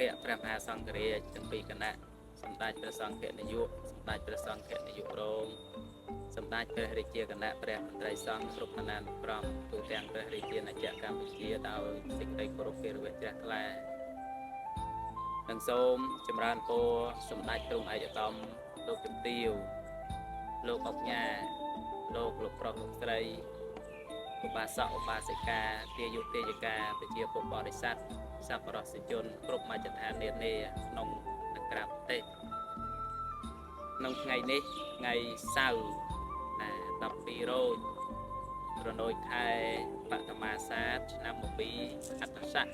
ะพระมหาสังฆราชទាំងពីរគណៈសម្ដេចព្រះសង្ឃនាយកសម្ដេចព្រះសង្ឃនាយករងសម្ដេចព្រះរាជាគណៈព្រះមន្ត្រីសង្ឃគ្រប់គណៈនុក្រមទូទាំងព្រះរាជាណាចក្រកម្ពុជាដោយសេចក្តីគោរពព្រះវជ្រះថ្លានិងសូមចម្រើនពរសម្ដេចទ្រង់ឯកឧត្តមលោកជំទាវលោកអុកញ៉ាលោកប្រុសលោកស្រីឧបាសកឧបាសិកាទាយុទាយិកាប្រជាពុទ្ធបរិស័ទសប្បុរសជនគ្រប់មជ្ឈដ្ឋាននានាក្នុងនិងក្រៅប្រទេសក្នុងថ្ងៃនេះថ្ងៃសៅរ៍12រោចរនោចខែបឋមាសាទឆ្នាំ12អត្តស័ក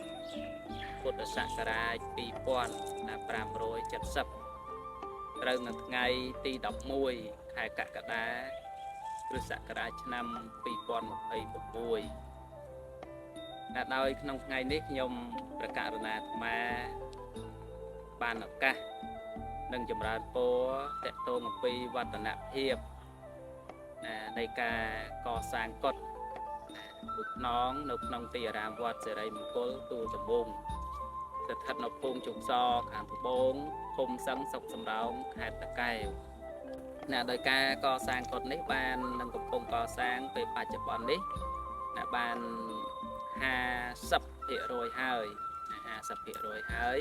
ពុទ្ធសករាជ2570ត្រូវនៅថ្ងៃទី11ខែកក្កដាគ្រិស្តសករាជឆ្នាំ2026ដោយក្នុងថ្ងៃនេះខ្ញុំព្រះករុណាអាត្មាបានឱកាសនិងចម្រើនពរតេតងអំពីវឌ្ឍនភាពនៃការកសាងកុដិពុទ្ធណងនៅក្នុងទីអារាមវត្តសិរីមង្គលទួលដំបងស្ថិតនៅភូមិជុំសខាងត្បូងឃុំសឹងសុកសំរោងខេត្តតាកែវដោយការកសាងកុដិនេះបាននឹងកំពុងកសាងពេលបច្ចុប្បន្ននេះបាន50% ហើយ50% ហើយ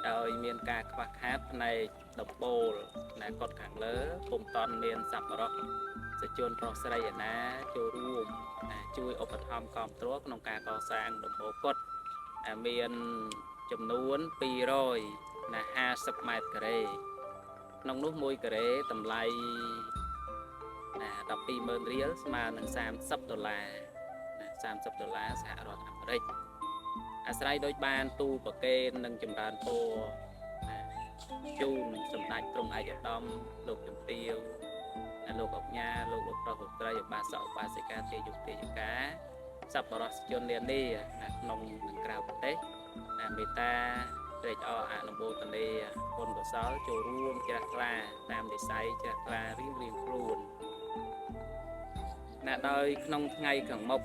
ដោយមានការខ្វះខាតផ្នែកដំបូលកុដិខាងលើពុំតាន់មានសប្បុរសជនប្រុសស្រីឯណាចូលរួមជួយឧបត្ថម្ភគាំទ្រក្នុងការកសាងដំបូលកុដិមានចំនួន250 ម៉ែត្រការ៉េក្នុងនោះ1ការ៉េតម្លៃ120000 រៀលស្មើនឹង$30 $30 សហរដ្ឋអាមេរិកអាស្រ័យដោយបានទូលប្រកេននិងចម្រើនពរជូនសម្ដេចទ្រង់ឯកឧត្តមលោកជំទាវលោកអុកញ៉ាលោកប្រុសលោកស្រីឧបាសកឧបាសិកាទាយុទាយិកាសប្បុរសជននានាក្នុងនិងក្រៅប្រទេសមេត្តាត្រេកអរអនុមោទនាបុណ្យកុសលចូលរួមជ្រះថ្លាតាមនិស្ស័យជ្រះថ្លារៀងខ្លួនដោយក្នុងថ្ងៃខាងមុខ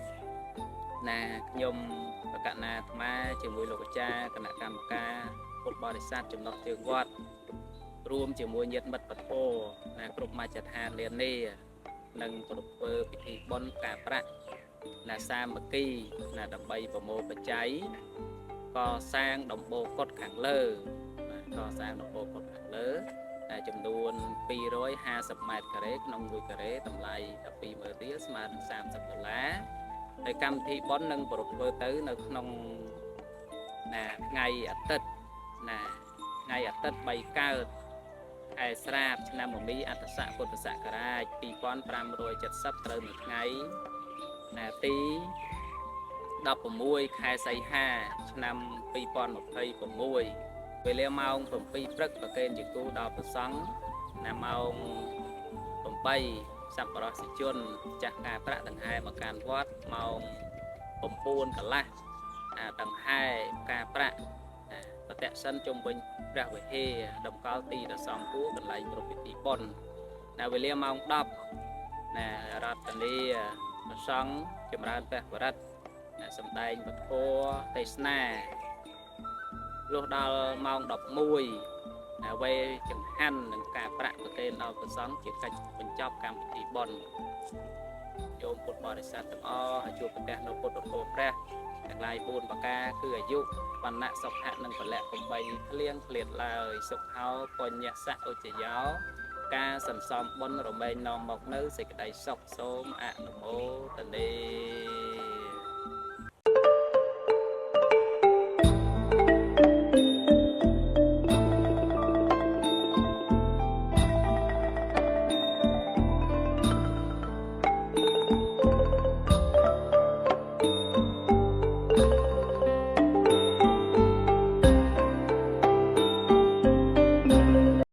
ខ្ញុំប្រកាសអាត្មាជាមួយលោកអាចារ្យគណៈកម្មការពុទ្ធបរិស័ទចំណុះជើងវត្តរួមជាមួយញាតិមិត្តបធរគ្រប់មជ្ឈដ្ឋាននានានិងប្រពើពិធីបុណ្យការប្រាក់សាមគ្គីដើម្បីប្រមូលបច្ច័យកសាងដំបូលកុដិខាងលើចំនួន250 ម៉ែត្រការ៉េក្នុង1ការ៉េតម្លៃ120000 រៀលស្មើនឹង$30ហើយកម្មវិធីបុណ្យនឹងប្រព្រឹត្តទៅនៅក្នុងថ្ងៃអាទិត្យ3កើតខែស្រាបឆ្នាំមមីអត្តស័កពុទ្ធសករាជ2570ត្រូវនៅថ្ងៃទី16ខែសីហាឆ្នាំ2026វេលាម៉ោង7ព្រឹកប្រគេនជាគូដល់ព្រះសង្ឃម៉ោង8សប្បុរសជនចាស់ការប្រាក់ដង្ហែមកកាន់វត្តម៉ោង9កន្លះដង្ហែការប្រាក់ប្រតិសិនជុំវិញព្រះវិហារតម្កល់ទីដ៏សមគួរកន្លែងប្រពៃពិធីបុណ្យវេលាម៉ោង10រដ្ឋនីព្រះសង្ឃចម្រើនព្រះបរិត្តសម្ដែងពធទេសនាលុះដល់ម៉ោង11វេចង្ហាន់នឹងការប្រាក់ប្រគេនដល់ព្រះសង្ឃជាកិច្ចបញ្ចប់កម្មវិធីបុណ្យញោមពុទ្ធបរិស័ទទាំងអស់ឲ្យជួបប្រទះនៅពុទ្ធពរព្រះទាំងឡាយ4ប្រការគឺអាយុវណ្ណៈសុខៈនិងពលៈ8ភ្លៀងភ្លាតឡើយសុខហោបញ្ញសៈឧចយោការសន្សំបុណ្យរមែងនាំមកនៅសេចក្តីសុខសូមអនុមោទនា